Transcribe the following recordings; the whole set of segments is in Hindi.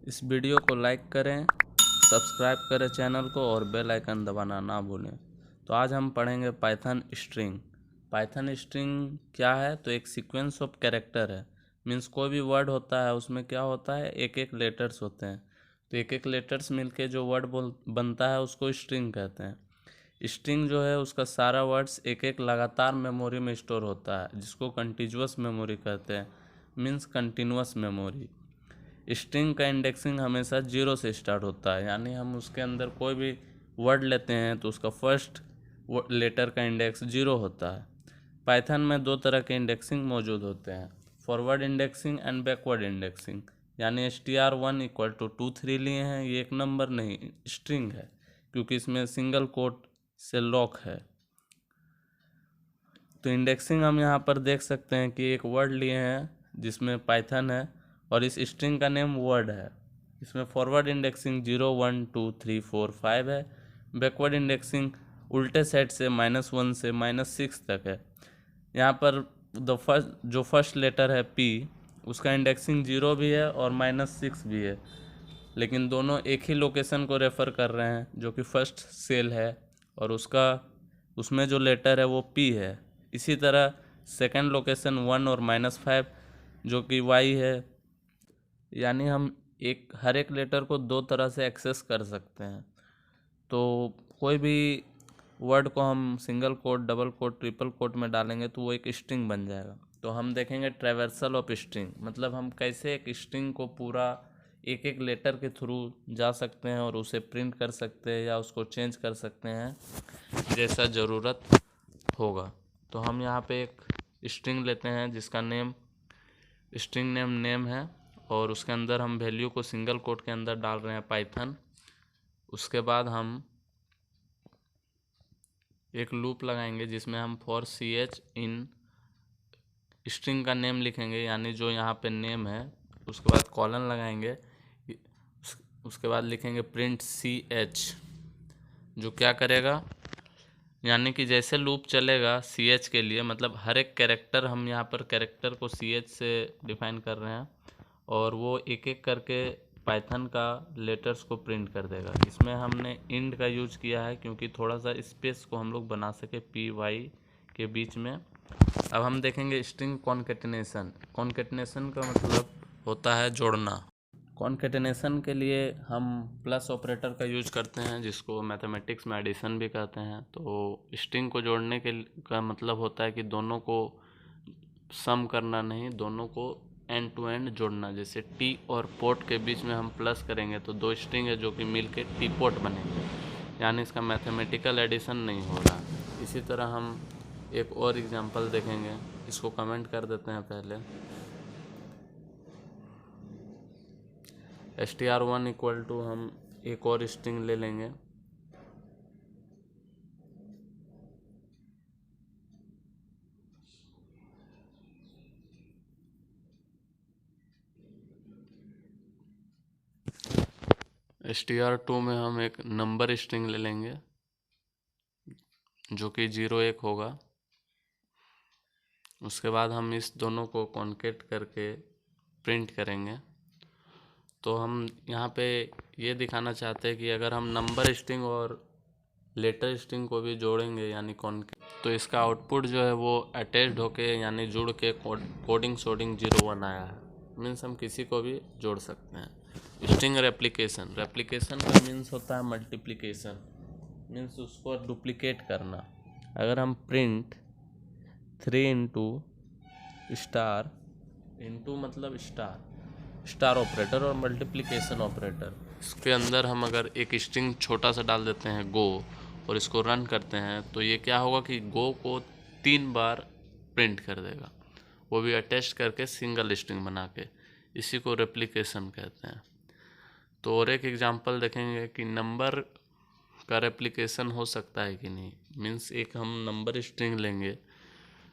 इस वीडियो को लाइक करें, सब्सक्राइब करें चैनल को और बेल आइकन दबाना ना भूलें। तो आज हम पढ़ेंगे पाइथन स्ट्रिंग। पाइथन स्ट्रिंग क्या है? तो एक सीक्वेंस ऑफ कैरेक्टर है। मीन्स कोई भी वर्ड होता है उसमें क्या होता है, एक एक लेटर्स होते हैं। तो एक एक लेटर्स मिलके जो वर्ड बनता है उसको स्ट्रिंग कहते हैं। स्ट्रिंग जो है उसका सारा वर्ड्स एक एक लगातार मेमोरी में स्टोर होता है, जिसको कंटिन्यूअस मेमोरी कहते हैं। Means continuous memory. स्ट्रिंग का इंडेक्सिंग हमेशा जीरो से स्टार्ट होता है, यानी हम उसके अंदर कोई भी वर्ड लेते हैं तो उसका फर्स्ट लेटर का इंडेक्स जीरो होता है। पाइथन में दो तरह के इंडेक्सिंग मौजूद होते हैं, forward indexing and backward indexing. यानी str1 इक्वल टू 2 3 लिए हैं, ये एक नंबर नहीं स्ट्रिंग है, क्योंकि इसमें सिंगल कोट से लॉक है। तो इंडेक्सिंग हम यहाँ पर देख सकते हैं कि एक वर्ड लिए हैं जिसमें पाइथन है और इस स्ट्रिंग का नेम वर्ड है। इसमें फॉरवर्ड इंडेक्सिंग 0 1 2 3 4 5 है। बैकवर्ड इंडेक्सिंग उल्टे साइड से -1 से -6 तक है। यहाँ पर जो फर्स्ट लेटर है P, उसका इंडेक्सिंग 0 भी है और -6 भी है, लेकिन दोनों एक ही लोकेशन को रेफ़र कर रहे हैं जो कि फर्स्ट सेल है, और उसमें जो लेटर है वो P है। इसी तरह सेकंड लोकेशन 1 और -5 जो कि Y है। यानी हम हर एक लेटर को दो तरह से एक्सेस कर सकते हैं। तो कोई भी वर्ड को हम single quote, double quote, triple quote में डालेंगे तो वो एक स्ट्रिंग बन जाएगा। तो हम देखेंगे ट्रैवर्सल ऑफ स्ट्रिंग, मतलब हम कैसे एक स्ट्रिंग को पूरा एक एक लेटर के थ्रू जा सकते हैं और उसे प्रिंट कर सकते हैं या उसको चेंज कर सकते हैं जैसा ज़रूरत होगा। तो हम यहाँ पे एक स्ट्रिंग लेते हैं जिसका स्ट्रिंग नेम है, और उसके अंदर हम वैल्यू को सिंगल कोट के अंदर डाल रहे हैं पाइथन। उसके बाद हम एक लूप लगाएंगे जिसमें हम फॉर ch इन स्ट्रिंग का नेम लिखेंगे, यानी जो यहाँ पे नेम है। उसके बाद कॉलन लगाएंगे, उसके बाद लिखेंगे प्रिंट ch, जो क्या करेगा, यानी कि जैसे लूप चलेगा ch के लिए, मतलब हर एक कैरेक्टर, हम यहाँ पर कैरेक्टर को ch से डिफाइन कर रहे हैं, और वो एक एक करके पाइथन का लेटर्स को प्रिंट कर देगा। इसमें हमने इंड का यूज किया है क्योंकि थोड़ा सा स्पेस को हम लोग बना सके py के बीच में। अब हम देखेंगे स्ट्रिंग कॉन्केटिनेशन। कॉन्केटिनेशन का मतलब होता है जोड़ना। कॉन्केटिनेशन के लिए हम प्लस ऑपरेटर का यूज करते हैं, जिसको मैथमेटिक्स में एडिशन भी कहते हैं। तो स्ट्रिंग को जोड़ने का मतलब होता है कि दोनों को सम करना नहीं, दोनों को एंड टू एंड जोड़ना। जैसे टी और पोट के बीच में हम प्लस करेंगे तो दो स्ट्रिंग है जो कि मिल के टी पोट बनेंगे, यानी इसका मैथमेटिकल एडिशन नहीं हो रहा। इसी तरह हम एक और एग्जांपल देखेंगे, इसको कमेंट कर देते हैं पहले। str1 इक्वल टू हम एक और स्ट्रिंग ले लेंगे, str2 में हम एक नंबर स्ट्रिंग ले लेंगे जो कि 0 1 होगा। उसके बाद हम इस दोनों को कॉन्केट करके प्रिंट करेंगे। तो हम यहाँ पे ये दिखाना चाहते हैं कि अगर हम नंबर स्ट्रिंग और लेटर स्ट्रिंग को भी जोड़ेंगे यानी कॉन्केट, तो इसका आउटपुट जो है वो अटैच्ड होके यानी जुड़ के कोडिंग शोडिंग 0 1 आया है। मीन्स हम किसी को भी जोड़ सकते हैं। स्ट्रिंग रेप्लिकेशन का मीन्स होता है मल्टीप्लिकेशन, मीन्स उसको डुप्लीकेट करना। अगर हम प्रिंट 3 इंटू स्टार, इंटू मतलब स्टार ऑपरेटर और मल्टीप्लिकेशन ऑपरेटर, इसके अंदर हम अगर एक स्ट्रिंग छोटा सा डाल देते हैं गो और इसको रन करते हैं तो ये क्या होगा कि गो को 3 बार प्रिंट कर देगा, वो भी अटैच करके सिंगल स्ट्रिंग बना के। इसी को रेप्लिकेशन कहते हैं। तो और एक एग्जांपल देखेंगे कि नंबर का रेप्लिकेशन हो सकता है कि नहीं। मीन्स एक हम नंबर स्ट्रिंग लेंगे,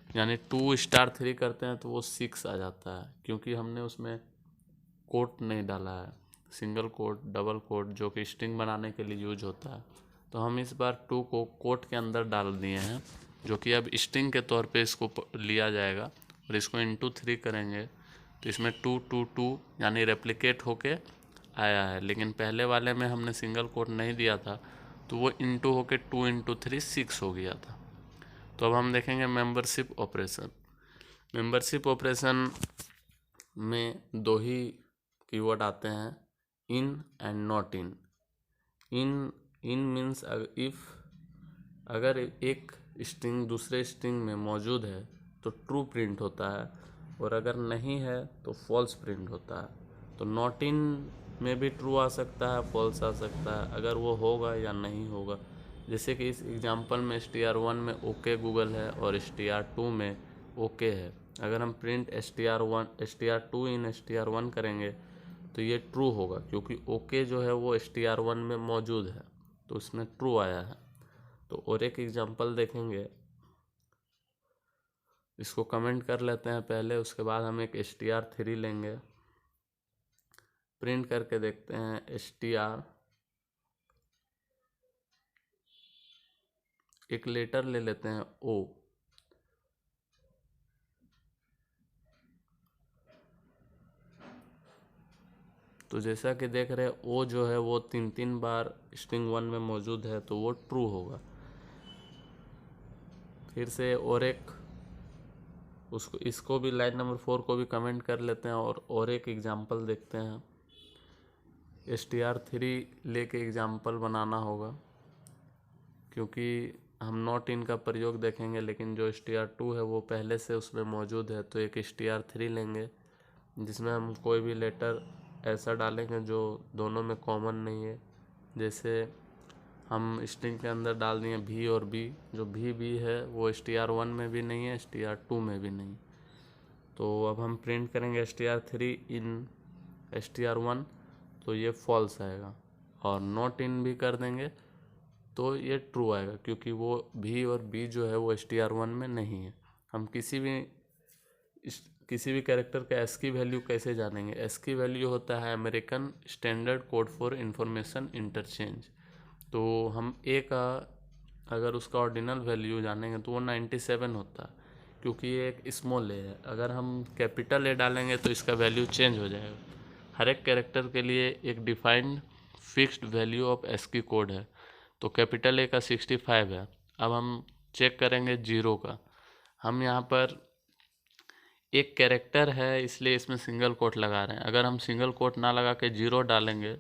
यानी 2 स्टार 3 करते हैं तो वो 6 आ जाता है, क्योंकि हमने उसमें कोट नहीं डाला है, सिंगल कोट, डबल कोट, जो कि स्ट्रिंग बनाने के लिए यूज होता है। तो हम इस बार 2 को कोट के अंदर डाल दिए हैं, जो कि अब स्ट्रिंग के तौर पे इसको लिया जाएगा, और इसको इंटू 3 करेंगे तो इसमें 2 2 2 यानी रेप्लिकेट होके आया है, लेकिन पहले वाले में हमने सिंगल कोट नहीं दिया था तो वो इंटू होके 2 × 3 6 हो गया था। तो अब हम देखेंगे मेंबरशिप ऑपरेशन। मेंबरशिप ऑपरेशन में दो ही कीवर्ड आते हैं, in and not in. In means if अगर एक स्ट्रिंग दूसरे स्ट्रिंग में मौजूद है तो ट्रू प्रिंट होता है, और अगर नहीं है तो फॉल्स प्रिंट होता है। तो नॉट इन में भी ट्रू आ सकता है, फॉल्स आ सकता है, अगर वो होगा या नहीं होगा। जैसे कि इस एग्जांपल में str1 में ओके गूगल है और str2 में ओके है। अगर हम प्रिंट str2 इन str1 करेंगे तो ये ट्रू होगा, क्योंकि ओके जो है वो str1 में मौजूद है, तो उसमें ट्रू आया है। तो और एक एग्जांपल देखेंगे, इसको कमेंट कर लेते हैं पहले, उसके बाद हम एक str3 लेंगे, प्रिंट करके देखते हैं str, एक लेटर ले लेते हैं ओ, तो जैसा कि देख रहे हैं ओ जो है वो 3 बार स्ट्रिंग 1 में मौजूद है, तो वो ट्रू होगा। फिर से और एक इसको भी लाइन नंबर 4 को भी कमेंट कर लेते हैं और एक एग्जांपल देखते हैं। str3 लेके एग्जांपल बनाना होगा, क्योंकि हम नॉट इन का प्रयोग देखेंगे, लेकिन जो str2 है वो पहले से उसमें मौजूद है। तो एक str3 लेंगे जिसमें हम कोई भी लेटर ऐसा डालेंगे जो दोनों में कॉमन नहीं है। जैसे हम स्ट्रिंग के अंदर डाल दिए भी और बी, जो भी है वो str1 में भी नहीं है, str2 में भी नहीं। तो अब हम प्रिंट करेंगे str3 इन str1, तो ये फॉल्स आएगा, और नॉट इन भी कर देंगे तो ये ट्रू आएगा, क्योंकि वो भी और बी जो है वो str1 में नहीं है। हम किसी भी कैरेक्टर का एस्की वैल्यू कैसे जानेंगे? एस्की वैल्यू होता है American standard code for information interchange. तो हम ए का अगर उसका ऑर्डिनल वैल्यू जानेंगे तो वो 97 होता है, क्योंकि ये एक स्मॉल ए है। अगर हम कैपिटल ए डालेंगे तो इसका वैल्यू चेंज हो जाएगा। हर एक कैरेक्टर के लिए एक defined fixed value of ASCII code है। तो कैपिटल ए का 65 है। अब हम चेक करेंगे जीरो का। हम यहाँ पर एक कैरेक्टर है इसलिए इसमें सिंगल कोट लगा रहे हैं। अगर हम सिंगल कोट ना लगा के जीरो डालेंगे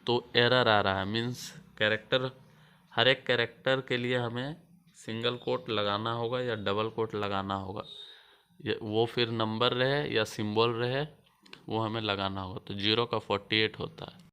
तो एरर आ रहा है, मीन्स हर एक कैरेक्टर के लिए हमें सिंगल कोट लगाना होगा या डबल कोट लगाना होगा। वो फिर नंबर रहे या सिंबल रहे, वो हमें लगाना होगा। तो 0 का 48 होता है।